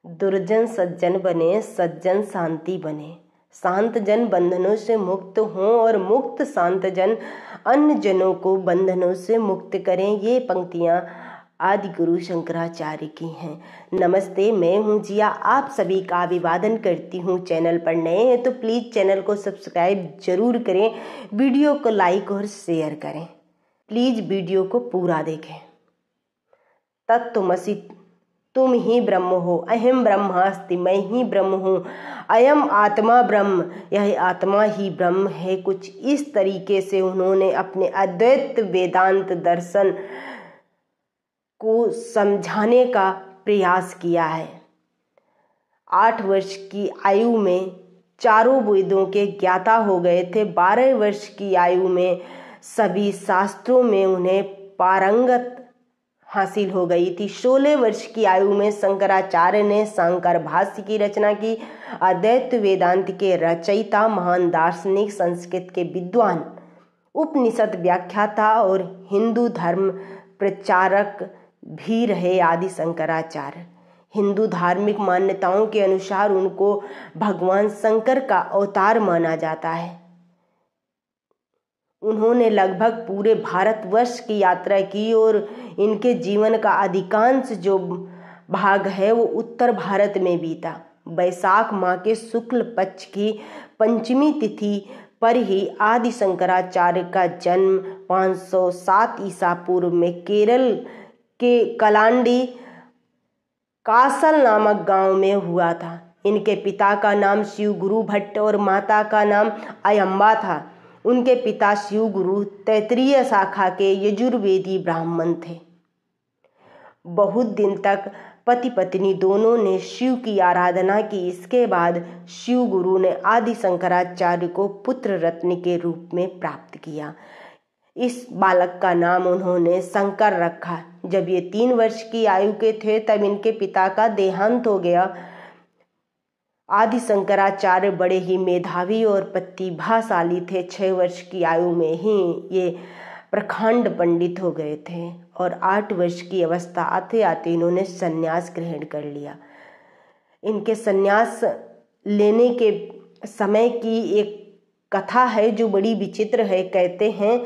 दुर्जन सज्जन बने, सज्जन शांति बने। शांत जन बंधनों से मुक्त हों और मुक्त शांत जन अन्य जनों को बंधनों से मुक्त करें। ये पंक्तियाँ आदि गुरु शंकराचार्य की हैं। नमस्ते, मैं हूँ जिया, आप सभी का अभिवादन करती हूँ। चैनल पर नए हैं तो प्लीज़ चैनल को सब्सक्राइब जरूर करें, वीडियो को लाइक और शेयर करें। प्लीज़ वीडियो को पूरा देखें। तत्त्वमसि, तुम ही ब्रह्म हो, अहम ब्रह्मास्मि, मैं ही ब्रह्म हूँ, अयम आत्मा ब्रह्म, यह आत्मा ही ब्रह्म है। कुछ इस तरीके से उन्होंने अपने अद्वैत वेदांत दर्शन को समझाने का प्रयास किया है। 8 वर्ष की आयु में चारों वेदों के ज्ञाता हो गए थे। 12 वर्ष की आयु में सभी शास्त्रों में उन्हें पारंगत हासिल हो गई थी। 16 वर्ष की आयु में शंकराचार्य ने शांकर भाष्य की रचना की। अद्वैत वेदांत के रचयिता, महान दार्शनिक, संस्कृत के विद्वान, उपनिषद व्याख्याता और हिंदू धर्म प्रचारक भी रहे आदि शंकराचार्य। हिंदू धार्मिक मान्यताओं के अनुसार उनको भगवान शंकर का अवतार माना जाता है। उन्होंने लगभग पूरे भारतवर्ष की यात्रा की और इनके जीवन का अधिकांश जो भाग है वो उत्तर भारत में बीता। वैशाख माह के शुक्ल पक्ष की पंचमी तिथि पर ही आदि शंकराचार्य का जन्म 507 ईसा पूर्व में केरल के कलांडी कासल नामक गांव में हुआ था। इनके पिता का नाम शिव गुरु भट्ट और माता का नाम अयंबा था। उनके पिता शिव गुरु तैत्तिरीय शाखा के यजुर्वेदी ब्राह्मण थे। बहुत दिन तक पति पत्नी दोनों ने शिव की आराधना की। इसके बाद शिव गुरु ने आदि शंकराचार्य को पुत्र रत्न के रूप में प्राप्त किया। इस बालक का नाम उन्होंने शंकर रखा। जब ये 3 वर्ष की आयु के थे तब इनके पिता का देहांत हो गया। आदि शंकराचार्य बड़े ही मेधावी और प्रतिभाशाली थे। 6 वर्ष की आयु में ही ये प्रखंड पंडित हो गए थे और 8 वर्ष की अवस्था आते आते इन्होंने संन्यास ग्रहण कर लिया। इनके संन्यास लेने के समय की एक कथा है जो बड़ी विचित्र है। कहते हैं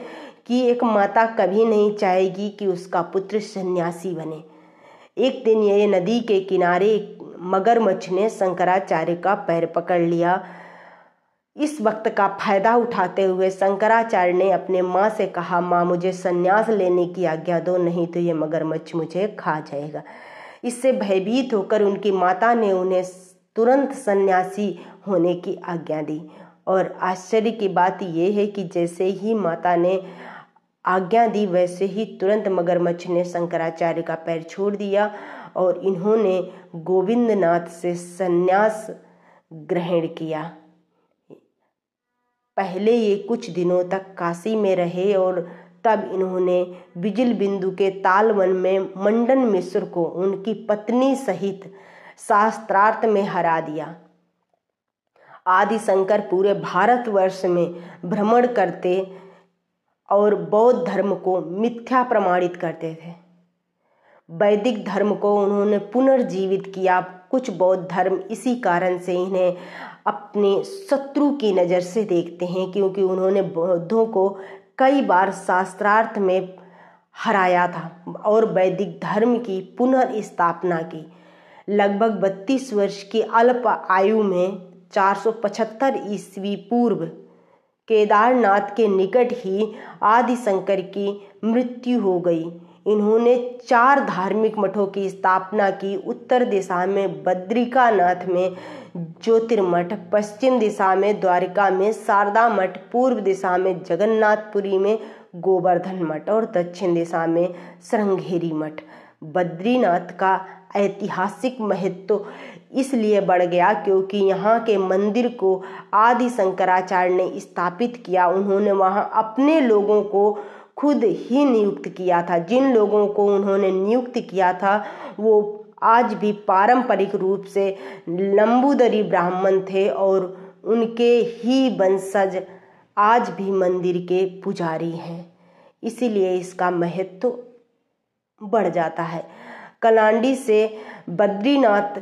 कि एक माता कभी नहीं चाहेगी कि उसका पुत्र सन्यासी बने। एक दिन ये नदी के किनारे मगरमच्छ ने शंकराचार्य का पैर पकड़ लिया। इस वक्त का फायदा उठाते हुए शंकराचार्य ने अपने माँ से कहा, माँ मुझे संन्यास लेने की आज्ञा दो, नहीं तो ये मगरमच्छ मुझे खा जाएगा। इससे भयभीत होकर उनकी माता ने उन्हें तुरंत सन्यासी होने की आज्ञा दी। और आश्चर्य की बात यह है कि जैसे ही माता ने आज्ञा दी वैसे ही तुरंत मगरमच्छ ने शंकराचार्य का पैर छोड़ दिया और इन्होंने गोविंदनाथ से संन्यास ग्रहण किया। पहले ये कुछ दिनों तक काशी में रहे और तब इन्होंने बिजल बिंदु के तालवन में मंडन मिश्र को उनकी पत्नी सहित शास्त्रार्थ में हरा दिया। आदि शंकर पूरे भारतवर्ष में भ्रमण करते और बौद्ध धर्म को मिथ्या प्रमाणित करते थे। वैदिक धर्म को उन्होंने पुनर्जीवित किया। कुछ बौद्ध धर्म इसी कारण से इन्हें अपने शत्रु की नज़र से देखते हैं, क्योंकि उन्होंने बौद्धों को कई बार शास्त्रार्थ में हराया था और वैदिक धर्म की पुनर्स्थापना की। लगभग 32 वर्ष की अल्प आयु में 475 ईस्वी पूर्व केदारनाथ के निकट ही आदि शंकर की मृत्यु हो गई। इन्होंने 4 धार्मिक मठों की स्थापना की। उत्तर दिशा में बद्रिकानाथ में ज्योतिर्मठ, पश्चिम दिशा में द्वारिका में शारदा मठ, पूर्व दिशा में जगन्नाथपुरी में गोवर्धन मठ और दक्षिण दिशा में श्रृंगेरी मठ। बद्रीनाथ का ऐतिहासिक महत्व इसलिए बढ़ गया क्योंकि यहाँ के मंदिर को आदि शंकराचार्य ने स्थापित किया। उन्होंने वहाँ अपने लोगों को खुद ही नियुक्त किया था। जिन लोगों को उन्होंने नियुक्त किया था वो आज भी पारंपरिक रूप से लंबूदरी ब्राह्मण थे और उनके ही वंशज आज भी मंदिर के पुजारी हैं। इसीलिए इसका महत्व बढ़ जाता है। कलांडी से बद्रीनाथ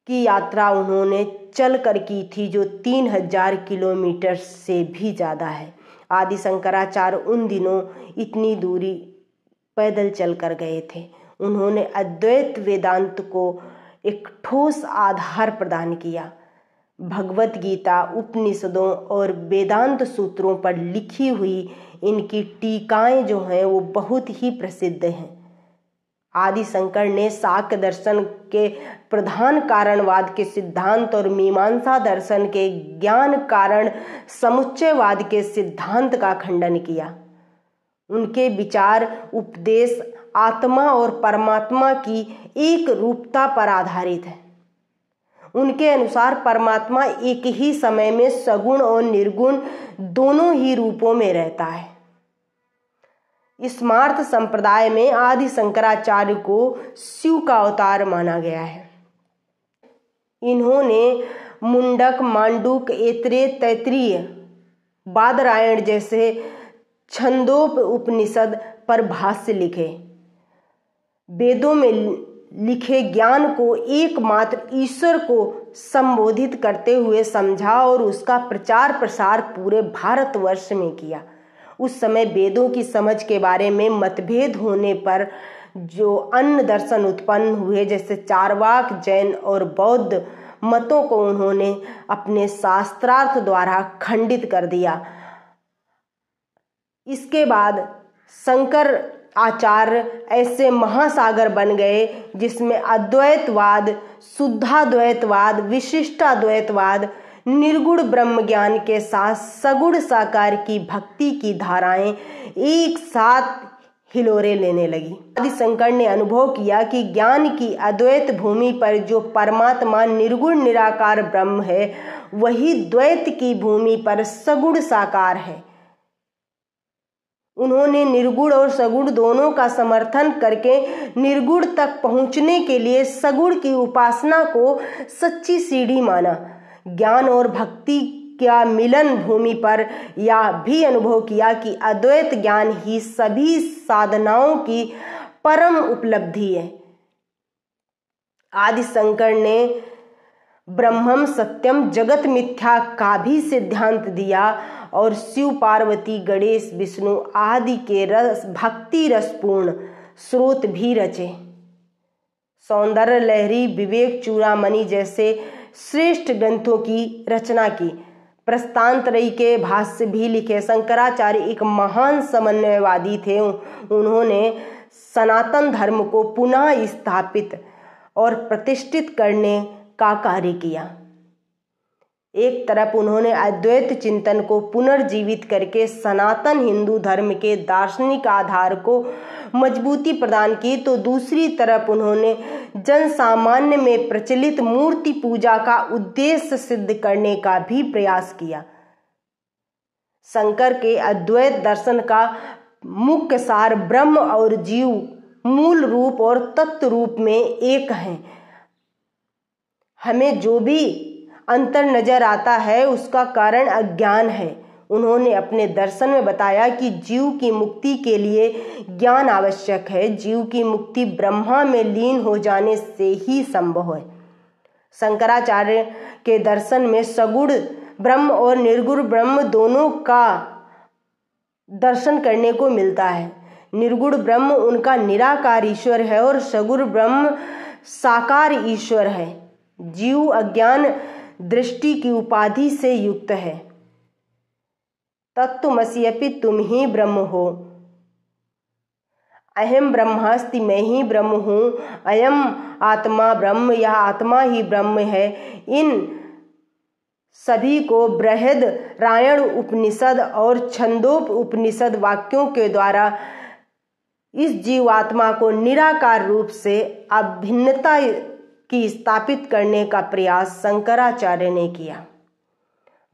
की यात्रा उन्होंने चल कर की थी, जो 3000 किलोमीटर से भी ज़्यादा है। आदि शंकराचार्य उन दिनों इतनी दूरी पैदल चल कर गए थे। उन्होंने अद्वैत वेदांत को एक ठोस आधार प्रदान किया। भगवत गीता, उपनिषदों और वेदांत सूत्रों पर लिखी हुई इनकी टीकाएं जो हैं वो बहुत ही प्रसिद्ध हैं। आदि शंकर ने शाक्य दर्शन के प्रधान कारणवाद के सिद्धांत और मीमांसा दर्शन के ज्ञान कारण समुच्चयवाद के सिद्धांत का खंडन किया। उनके विचार उपदेश आत्मा और परमात्मा की एक रूपता पर आधारित है। उनके अनुसार परमात्मा एक ही समय में सगुण और निर्गुण दोनों ही रूपों में रहता है। स्मार्त संप्रदाय में आदि शंकराचार्य को शिव का अवतार माना गया है। इन्होंने मुंडक, मांडुक, ऐतरेय, तैत्तिरीय, बादरायण जैसे छंदोप उपनिषद पर भाष्य लिखे। वेदों में लिखे ज्ञान को एकमात्र ईश्वर को संबोधित करते हुए समझा और उसका प्रचार प्रसार पूरे भारतवर्ष में किया। उस समय वेदों की समझ के बारे में मतभेद होने पर जो अन्य दर्शन उत्पन्न हुए, जैसे चारवाक, जैन और बौद्ध मतों को उन्होंने अपने शास्त्रार्थ द्वारा खंडित कर दिया। इसके बाद शंकर आचार्य ऐसे महासागर बन गए जिसमें अद्वैतवाद, शुद्धाद्वैतवाद, विशिष्टाद्वैतवाद, निर्गुण ब्रह्म ज्ञान के साथ सगुण साकार की भक्ति की धाराएं एक साथ हिलोरे लेने लगी। आदि शंकर ने अनुभव किया कि ज्ञान की अद्वैत भूमि पर जो परमात्मा निर्गुण निराकार ब्रह्म है, वही द्वैत की भूमि पर सगुण साकार है। उन्होंने निर्गुण और सगुण दोनों का समर्थन करके निर्गुण तक पहुंचने के लिए सगुण की उपासना को सच्ची सीढ़ी माना। ज्ञान और भक्ति क्या मिलन भूमि पर यह भी अनुभव किया कि अद्वैत ज्ञान ही सभी साधनाओं की परम उपलब्धि है। आदि शंकर ने ब्रह्मम सत्यम जगत मिथ्या का भी सिद्धांत दिया और शिव, पार्वती, गणेश, विष्णु आदि के रस भक्ति रसपूर्ण स्रोत भी रचे। सौंदर्य लहरी, विवेक चूड़ामणि जैसे श्रेष्ठ ग्रंथों की रचना की। प्रस्तांतरयी के भाष्य भी लिखे। शंकराचार्य एक महान समन्वयवादी थे। उन्होंने सनातन धर्म को पुनः स्थापित और प्रतिष्ठित करने का कार्य किया। एक तरफ उन्होंने अद्वैत चिंतन को पुनर्जीवित करके सनातन हिंदू धर्म के दार्शनिक आधार को मजबूती प्रदान की, तो दूसरी तरफ उन्होंने जन सामान्य में प्रचलित मूर्ति पूजा का उद्देश्य सिद्ध करने का भी प्रयास किया। शंकर के अद्वैत दर्शन का मुख्य सार ब्रह्म और जीव मूल रूप और तत्व रूप में एक हैं। हमें जो भी अंतर नजर आता है उसका कारण अज्ञान है। उन्होंने अपने दर्शन में बताया कि जीव की मुक्ति के लिए ज्ञान आवश्यक है। जीव की मुक्ति ब्रह्मा में लीन हो जाने से ही संभव है। शंकराचार्य के दर्शन में सगुण ब्रह्म और निर्गुण ब्रह्म दोनों का दर्शन करने को मिलता है। निर्गुण ब्रह्म उनका निराकार ईश्वर है और सगुण ब्रह्म साकार ईश्वर है। जीव अज्ञान दृष्टि की उपाधि से युक्त है। तत्त्वमस्यपि तुम ही ब्रह्म हो, अहम ब्रह्मास्मि मैं ही ब्रह्म हूँ, अयम आत्मा ब्रह्म, यह आत्मा ही ब्रह्म है। इन सभी को बृहदारण्यक उपनिषद और छंदोप उपनिषद वाक्यों के द्वारा इस जीवात्मा को निराकार रूप से अभिन्नता की स्थापित करने का प्रयास शंकराचार्य ने किया।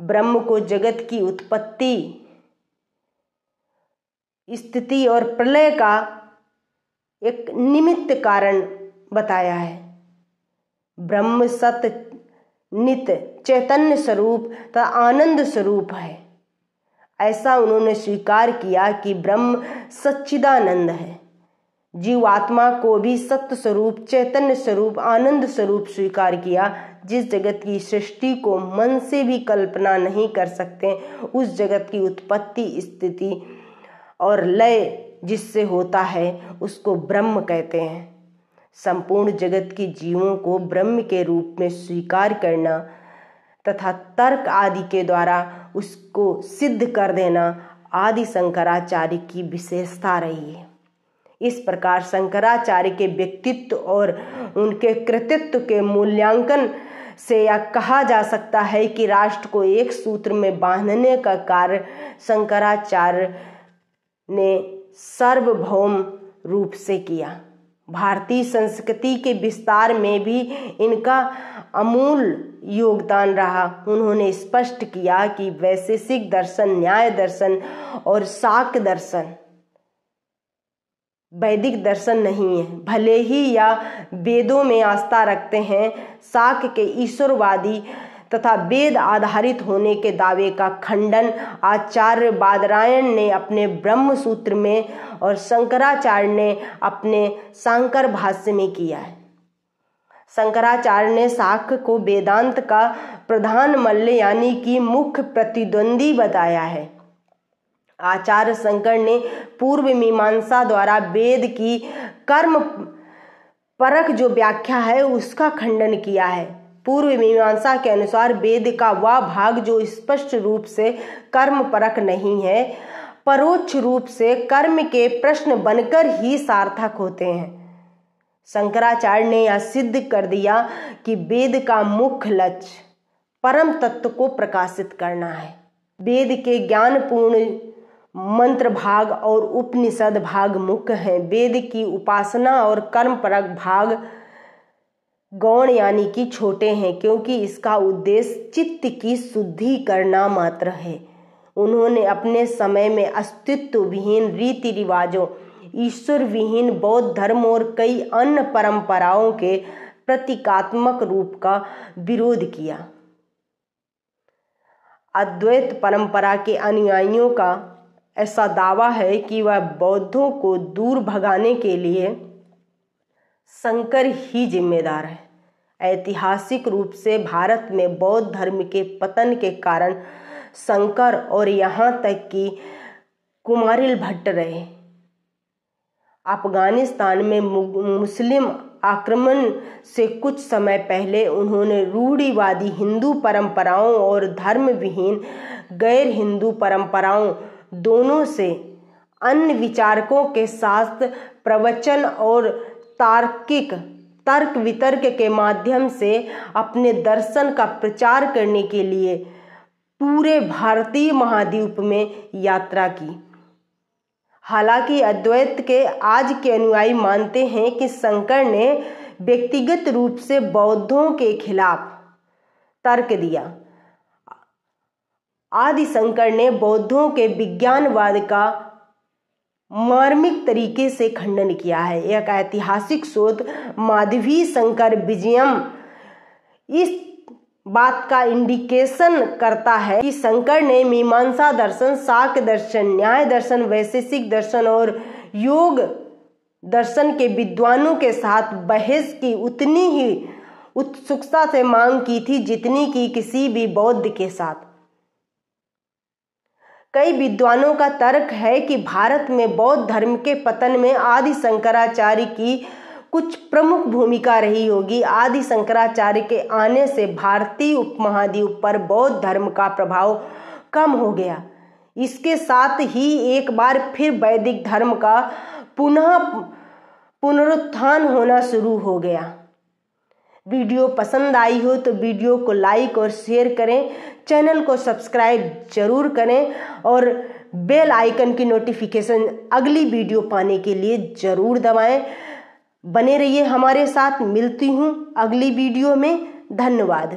ब्रह्म को जगत की उत्पत्ति, स्थिति और प्रलय का एक निमित्त कारण बताया है। ब्रह्म सत्य, नित्य, चैतन्य स्वरूप तथा आनंद स्वरूप है। ऐसा उन्होंने स्वीकार किया कि ब्रह्म सच्चिदानंद है। जीवात्मा को भी सत्य स्वरूप, चैतन्य स्वरूप, आनंद स्वरूप स्वीकार किया। जिस जगत की सृष्टि को मन से भी कल्पना नहीं कर सकते, उस जगत की उत्पत्ति, स्थिति और लय जिससे होता है उसको ब्रह्म कहते हैं। संपूर्ण जगत के जीवों को ब्रह्म के रूप में स्वीकार करना तथा तर्क आदि के द्वारा उसको सिद्ध कर देना आदि शंकराचार्य की विशेषता रही है। इस प्रकार शंकराचार्य के व्यक्तित्व और उनके कृतित्व के मूल्यांकन से यह कहा जा सकता है कि राष्ट्र को एक सूत्र में बांधने का कार्य शंकराचार्य ने सार्वभौम रूप से किया। भारतीय संस्कृति के विस्तार में भी इनका अमूल योगदान रहा। उन्होंने स्पष्ट किया कि वैशेषिक दर्शन, न्याय दर्शन और शाक्य दर्शन वैदिक दर्शन नहीं है। भले ही या वेदों में आस्था रखते हैं, शाक्य के ईश्वरवादी तथा वेद आधारित होने के दावे का खंडन आचार्य बादरायण ने अपने ब्रह्म सूत्र में और शंकराचार्य ने अपने शांकर भाष्य में किया है। शंकराचार्य ने शाक्य को वेदांत का प्रधान मल्ल यानी कि मुख्य प्रतिद्वंदी बताया है। आचार्य शंकर ने पूर्व मीमांसा द्वारा वेद की कर्म परक जो व्याख्या है उसका खंडन किया है। पूर्व मीमांसा के अनुसार वेद का वह भाग जो स्पष्ट रूप से कर्म परक नहीं है, परोक्ष रूप से कर्म के प्रश्न बनकर ही सार्थक होते हैं। शंकराचार्य ने यह सिद्ध कर दिया कि वेद का मुख्य लक्ष्य परम तत्व को प्रकाशित करना है। वेद के ज्ञानपूर्ण मंत्र भाग और उपनिषद भाग मुख्य हैं। वेद की उपासना और कर्म परक भाग गौण यानी कि छोटे हैं, क्योंकि इसका उद्देश्य चित्त की शुद्धि करना मात्र है। उन्होंने अपने समय में अस्तित्व विहीन रीति रिवाजों, ईश्वर विहीन बौद्ध धर्म और कई अन्य परंपराओं के प्रतीकात्मक रूप का विरोध किया। अद्वैत परंपरा के अनुयायियों का ऐसा दावा है कि वह बौद्धों को दूर भगाने के लिए शंकर ही जिम्मेदार है। ऐतिहासिक रूप से भारत में बौद्ध धर्म के पतन के कारण शंकर और यहाँ तक कि कुमारिल भट्ट रहे। अफगानिस्तान में मुस्लिम आक्रमण से कुछ समय पहले उन्होंने रूढ़िवादी हिंदू परंपराओं और धर्म विहीन गैर हिंदू परंपराओं दोनों से अन्य विचारकों के साथ प्रवचन और तर्क वितर्क के माध्यम से अपने दर्शन का प्रचार करने के लिए पूरे भारतीय महाद्वीप में यात्रा की। हालांकि अद्वैत के आज के अनुयायी मानते हैं कि शंकर ने व्यक्तिगत रूप से बौद्धों के खिलाफ तर्क दिया। आदि शंकर ने बौद्धों के विज्ञानवाद का मार्मिक तरीके से खंडन किया है। एक ऐतिहासिक शोध माधवी शंकर विजयम इस बात का इंडिकेशन करता है कि शंकर ने मीमांसा दर्शन, शाक्य दर्शन, न्याय दर्शन, वैशेषिक दर्शन और योग दर्शन के विद्वानों के साथ बहस की उतनी ही उत्सुकता से मांग की थी जितनी कि किसी भी बौद्ध के साथ। कई विद्वानों का तर्क है कि भारत में बौद्ध धर्म के पतन में आदि शंकराचार्य की कुछ प्रमुख भूमिका रही होगी। आदि शंकराचार्य के आने से भारतीय उपमहाद्वीप पर बौद्ध धर्म का प्रभाव कम हो गया। इसके साथ ही एक बार फिर वैदिक धर्म का पुनरुत्थान होना शुरू हो गया। वीडियो पसंद आई हो तो वीडियो को लाइक और शेयर करें, चैनल को सब्सक्राइब जरूर करें और बेल आइकन की नोटिफिकेशन अगली वीडियो पाने के लिए जरूर दबाएं। बने रहिए हमारे साथ। मिलती हूँ अगली वीडियो में। धन्यवाद।